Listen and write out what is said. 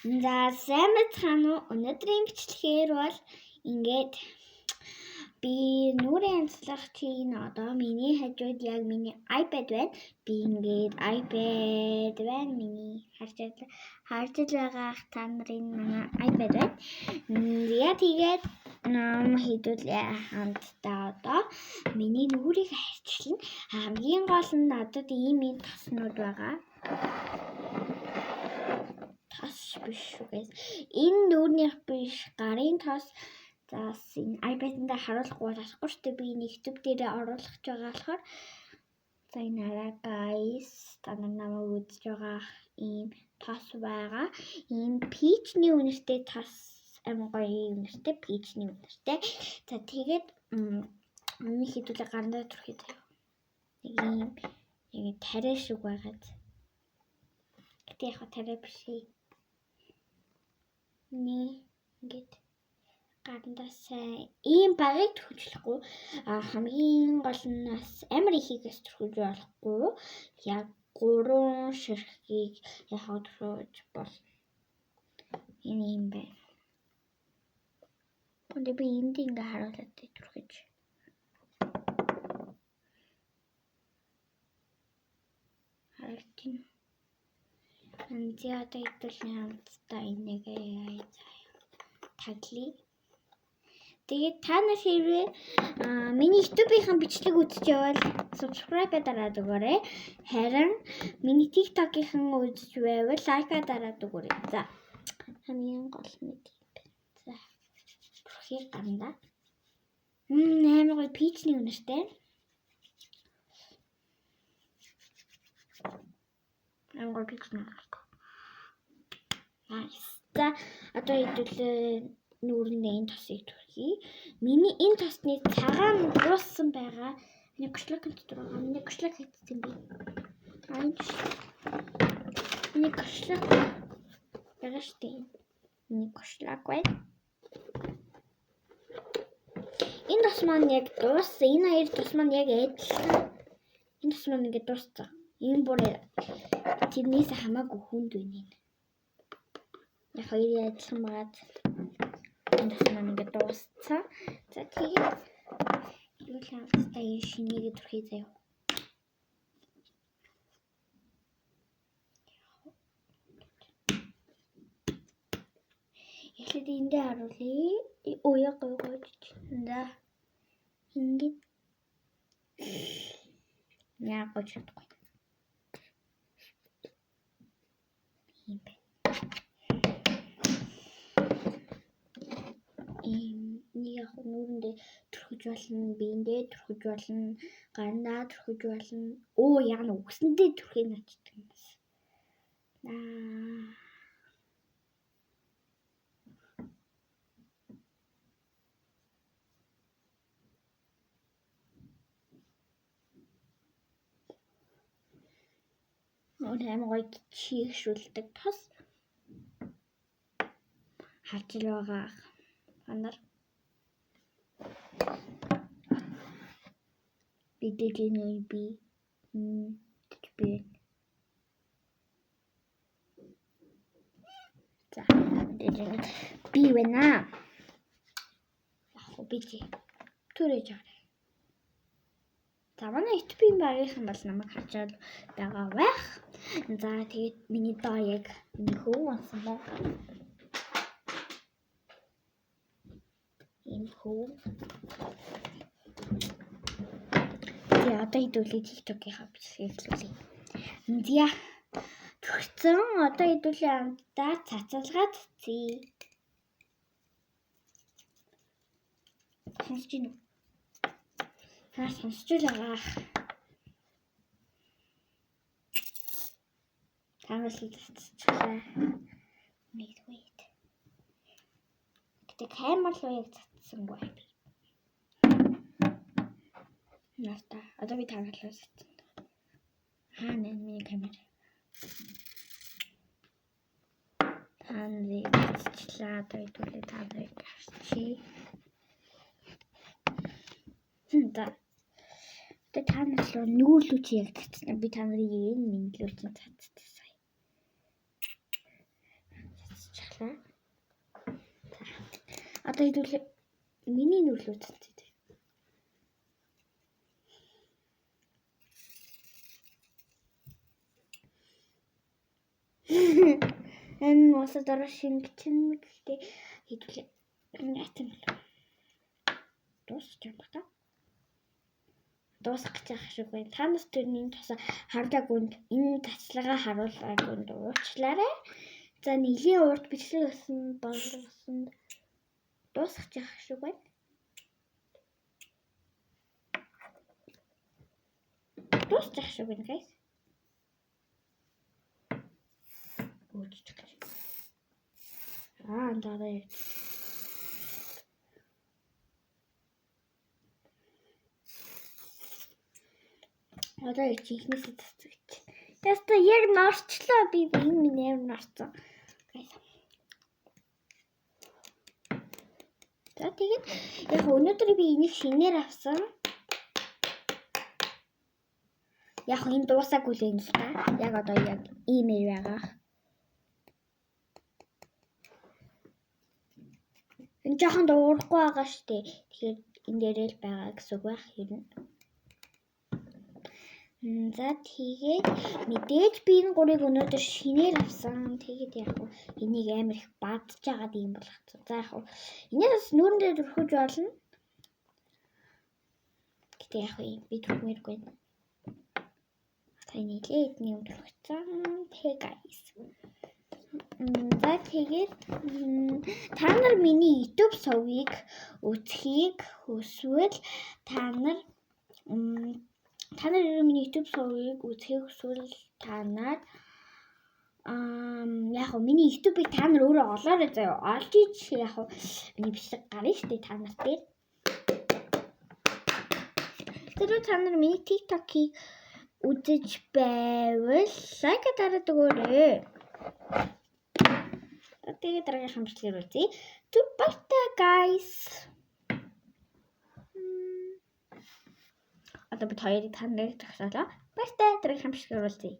За сайн байна уу? Өнөөдрийн бичлэгээр бол ингээд би нүрийн онцлог чинь одоо миний хажууд яг миний iPad байна. Би ингээд iPad байна. Миний харж байгаа та нарын манай iPad байна. Яа тэгээд ном хийдүүлээ хамтдаа одоо миний нүрийг харьцлана. Хамгийн гол нь надад ийм тоснууд байгаа. Тос биш шүү guys. Энэ нүрийнх биш гарын тос. Заас энэ iPad-д харуулахгүй болохгүй шүү дээ. Би энэ YouTube дээр оруулах гэж байгаа болохоор за энэ арай guys та намайг үзэж байгаа ийм тос байгаа. Энэ peach-ний үнэртэй тос амар гоё үнэртэй peach-ний үнэртэй. За тэгээд миний хэдүүлээ гарандаа түрхий заяа. Нэг ийм тариа шиг байгаад. Гэтэ яг тариа биш ээ. Ингээд гарандаа сайн ийм багыг төрүүлэхгүй хамгийн гол нь бас амар ихийгээс төрүүлж болохгүй яг 3 ширхгийг яг төрүүлж бол энэ юм байна. Ond би энд ингээ харуулад төрүүлж харагдана. Энд одоо хэдүүлэн хамтдаа энийгээ таглая. Тэгээд та нар хэрвээ миний YouTube-ийн бичлэг үзэж явал subscribe дараад өгөөрэй. Харин миний TikTok-ийн үзэж байвал лайка дараад өгөөрэй. За. Хамгийн гол нь юм байна. За. Бүрхий гарна. Амар гоё peach-ний үнэртэй. Амар гоё peach-ний үнэртэй. Nice. За одоо хэдүүлээ нүрийн энэ тосыг төрхий. Миний энэ тосны цагаан дууссан байгаа. Нэг гошлог дотор байгаа. Нэг гошлог хийсэн би. Нэг гошлог байгаа штеп. Нэг гошлог байна. Энэ тос маань яг дууссан. Энэ хоёр тос маань яг адилхан. Энэ тос маань ингээд дууссан. Энэ бүр тэрнээс хамаагүй хүнд байна. Яг хоёрын адилхан байгаад энэ тос маань ингээд дууссан. За тэгээд юу л хамтдаа энэ шинийг төрхий заяа. Эхлээд эндээ харуулъя. Яа гоё. За. Ингээд яа гоё чадахгүй. Ийм байна. Яг нүрэндээ төрхөж болно, биендээ төрхөж болно, гарандаа төрхөж болно. Яг нь үгсэндээ төрхий начдаг юм байна. Амар гоё чийгшүүлдэг тос. Харж л байгаа. Анар бидэжний би за би вэна яг би түрэж аваа. За манай YouTube-ийн багийнхан бол намайг харж байгаа байх. За тэгээд миний доо яг миний хөө онсон байна. Ийм хөө. За одоо хэдүүлээ TikTok-ийнхаа бичлэгийг хэлүүлье. За төрсөн одоо хэдүүлээ амтдаа цацалгаад цээ. Сонсож байна уу? Сонсож байгаа. Танаас л цацчихлаа. Wait. Гэтэ камер л яг цацсангүй би. Наста. Одоо би танаас л цацсан. Хаана миний камер? Таныг цацчлаа. Одоо хэдүүлээ таныг харчих. За. Тэ танаас л нүүлүүч яг цацсан. Би та нарын энэ минлүүч цацсан сая. дуусчлаа. За. Одоо хэдүүлээ миний нүрэл үзтээ. Энэ мосод ороо шингэсэн гэхдээ хэдүүлээ яатсан бэ? Дуусч юм байна. Дуусах гэж байгаа шиг байна. Та нарт энэ тусаа харлаагүйд энэ тацлагаа харуулаагүй уучлаарай. За нэлийн урд бичлэг болсон болгосон дуусах гэж байгаа шиг байна. Дуусчих шиг байна guys. Өөч. Андараа. Одоо ихнээсээ тасчих. Яста яг норчлоо би энэ минь амар норцсон. За тэгээд яг өнөөдөр би энийг шинээр авсан. Яг энэ дуусаагүй л юм л та. Яг одоо яг иймэр байгаа. Энэ жоохон дуурахгүй байгаа шүү дээ. Тэгэхээр энэ дээрээ л байгаа гэсэн үг байх юм. За тэгээд мэдээж би энэ гурыг өнөөдөр шинээр авсан. Тэгээд яг энийг амар их бадж байгаад юм болох. За яг энэс нүүрэндээ дөрхөж болно. Гэтэ яг би дөрхмээргүй. Таны лээдний өдрөгцөн тэг guys. За тэгээд та нар миний YouTube сувгийг үзхийг хүсвэл та нар миний YouTube сувгийг үзхийг хүсвэл та нар яг миний YouTube-ыг та нар өөрөө олоорой заяа. Олж ич яг миний бичлэг гарна шүү дээ та нар дээр. Тэр та нар миний TikTok-ийг үзэж байвал лайк дараад өгөөрэй. Тэгээд дараагийн бичлэгээр үзье. Bye guys. Одоо бид хоёрыг та нарыг тагсаалаа. Баяртай дараагийн бичлэгээр үзье.